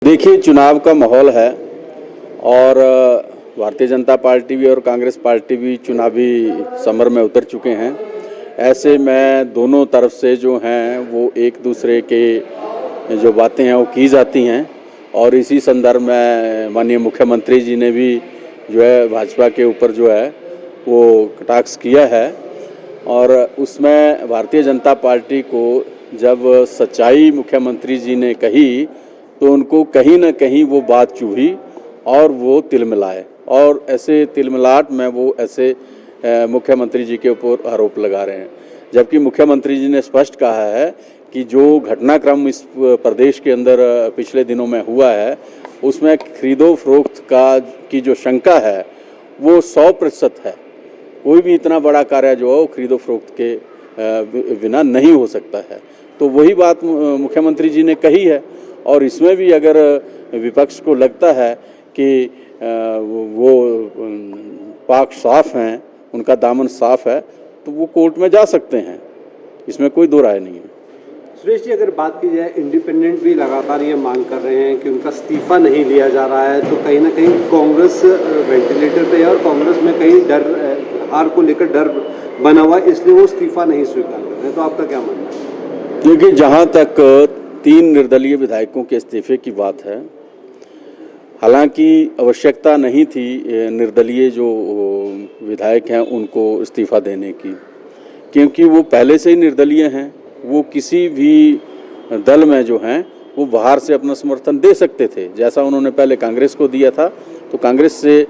देखिए, चुनाव का माहौल है और भारतीय जनता पार्टी भी और कांग्रेस पार्टी भी चुनावी समर में उतर चुके हैं। ऐसे में दोनों तरफ से जो हैं वो एक दूसरे के जो बातें हैं वो की जाती हैं और इसी संदर्भ में माननीय मुख्यमंत्री जी ने भी जो है भाजपा के ऊपर जो है वो कटाक्ष किया है और उसमें भारतीय जनता पार्टी को जब सच्चाई मुख्यमंत्री जी ने कही तो उनको कहीं ना कहीं वो बात चुभी और वो तिलमिलाए और ऐसे तिलमिलाट में वो ऐसे मुख्यमंत्री जी के ऊपर आरोप लगा रहे हैं, जबकि मुख्यमंत्री जी ने स्पष्ट कहा है कि जो घटनाक्रम इस प्रदेश के अंदर पिछले दिनों में हुआ है उसमें खरीदो फरोख्त की जो शंका है वो 100% है। कोई भी इतना बड़ा कार्य जो है वो खरीदो फरोख्त के बिना नहीं हो सकता है। तो वही बात मुख्यमंत्री जी ने कही है और इसमें भी अगर विपक्ष को लगता है कि वो पाक साफ हैं, उनका दामन साफ है, तो वो कोर्ट में जा सकते हैं, इसमें कोई दो राय नहीं है। सुरेश जी, अगर बात की जाए, इंडिपेंडेंट भी लगातार ये मांग कर रहे हैं कि उनका इस्तीफा नहीं लिया जा रहा है, तो कहीं ना कहीं कांग्रेस वेंटिलेटर पे है और कांग्रेस में कहीं डर, हार को लेकर डर बना हुआ, इसलिए वो इस्तीफा नहीं स्वीकार कर रहे हैं। तो आपका क्या मानना है? क्योंकि जहाँ तक 3 निर्दलीय विधायकों के इस्तीफे की बात है, हालांकि आवश्यकता नहीं थी निर्दलीय जो विधायक हैं उनको इस्तीफा देने की, क्योंकि वो पहले से ही निर्दलीय हैं। वो किसी भी दल में जो हैं वो बाहर से अपना समर्थन दे सकते थे, जैसा उन्होंने पहले कांग्रेस को दिया था। तो कांग्रेस से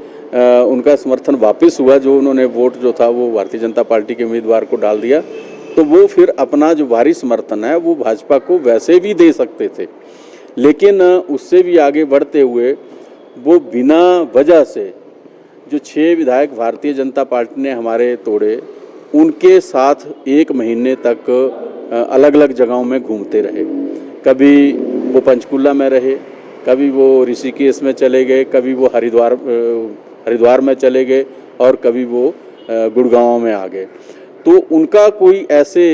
उनका समर्थन वापस हुआ, जो उन्होंने वोट जो था वो भारतीय जनता पार्टी के उम्मीदवार को डाल दिया, तो वो फिर अपना जो भारी समर्थन है वो भाजपा को वैसे भी दे सकते थे। लेकिन उससे भी आगे बढ़ते हुए वो बिना वजह से जो 6 विधायक भारतीय जनता पार्टी ने हमारे तोड़े, उनके साथ 1 महीने तक अलग अलग जगहों में घूमते रहे। कभी वो पंचकुला में रहे, कभी वो ऋषिकेश में चले गए, कभी वो हरिद्वार में चले गए और कभी वो गुड़गांव में आ गए। तो उनका कोई ऐसे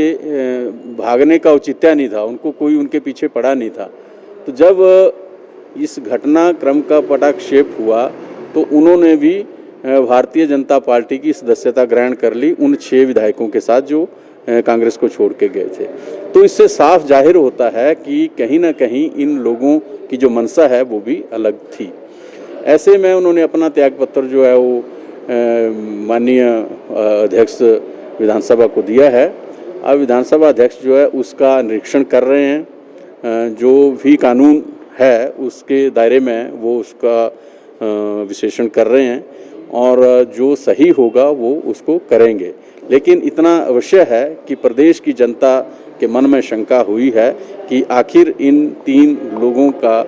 भागने का औचित्य नहीं था, उनको कोई उनके पीछे पड़ा नहीं था। तो जब इस घटनाक्रम का पटाक्षेप हुआ तो उन्होंने भी भारतीय जनता पार्टी की सदस्यता ग्रहण कर ली उन 6 विधायकों के साथ जो कांग्रेस को छोड़ के गए थे। तो इससे साफ जाहिर होता है कि कहीं ना कहीं इन लोगों की जो मंशा है वो भी अलग थी। ऐसे में उन्होंने अपना त्यागपत्र जो है वो माननीय अध्यक्ष विधानसभा को दिया है। अब विधानसभा अध्यक्ष जो है उसका निरीक्षण कर रहे हैं, जो भी कानून है उसके दायरे में वो उसका विश्लेषण कर रहे हैं और जो सही होगा वो उसको करेंगे। लेकिन इतना अवश्य है कि प्रदेश की जनता के मन में शंका हुई है कि आखिर इन 3 लोगों का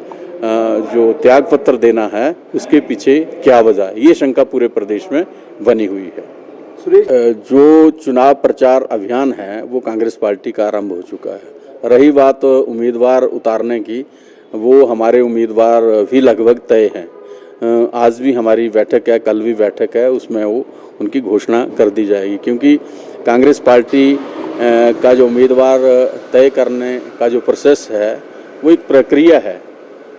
जो त्यागपत्र देना है उसके पीछे क्या वजह, ये शंका पूरे प्रदेश में बनी हुई है। सुरेश, जो चुनाव प्रचार अभियान है वो कांग्रेस पार्टी का आरंभ हो चुका है। रही बात उम्मीदवार उतारने की, वो हमारे उम्मीदवार भी लगभग तय हैं। आज भी हमारी बैठक है, कल भी बैठक है, उसमें वो उनकी घोषणा कर दी जाएगी, क्योंकि कांग्रेस पार्टी का जो उम्मीदवार तय करने का जो प्रोसेस है वो एक प्रक्रिया है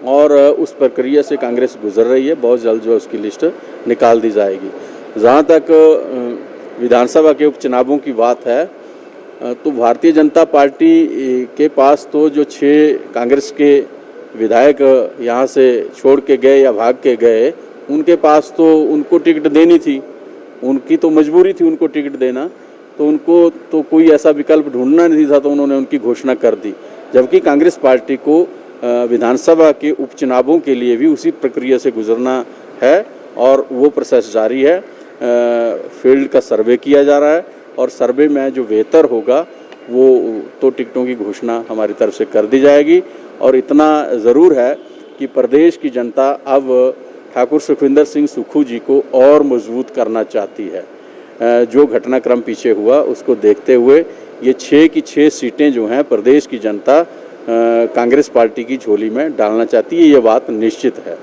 और उस प्रक्रिया से कांग्रेस गुजर रही है। बहुत जल्द जो उसकी लिस्ट निकाल दी जाएगी। जहाँ तक विधानसभा के उपचुनावों की बात है तो भारतीय जनता पार्टी के पास तो जो 6 कांग्रेस के विधायक यहाँ से छोड़ के गए या भाग के गए, उनके पास तो उनको टिकट देनी थी, उनकी तो मजबूरी थी उनको टिकट देना, तो उनको तो कोई ऐसा विकल्प ढूंढना नहीं था, तो उन्होंने उनकी घोषणा कर दी। जबकि कांग्रेस पार्टी को विधानसभा के उपचुनावों के लिए भी उसी प्रक्रिया से गुजरना है और वो प्रोसेस जारी है। फील्ड का सर्वे किया जा रहा है और सर्वे में जो बेहतर होगा वो तो टिकटों की घोषणा हमारी तरफ से कर दी जाएगी। और इतना ज़रूर है कि प्रदेश की जनता अब ठाकुर सुखविंदर सिंह सुक्खू जी को और मजबूत करना चाहती है। जो घटनाक्रम पीछे हुआ उसको देखते हुए ये 6 की 6 सीटें जो हैं प्रदेश की जनता कांग्रेस पार्टी की झोली में डालना चाहती है, ये बात निश्चित है।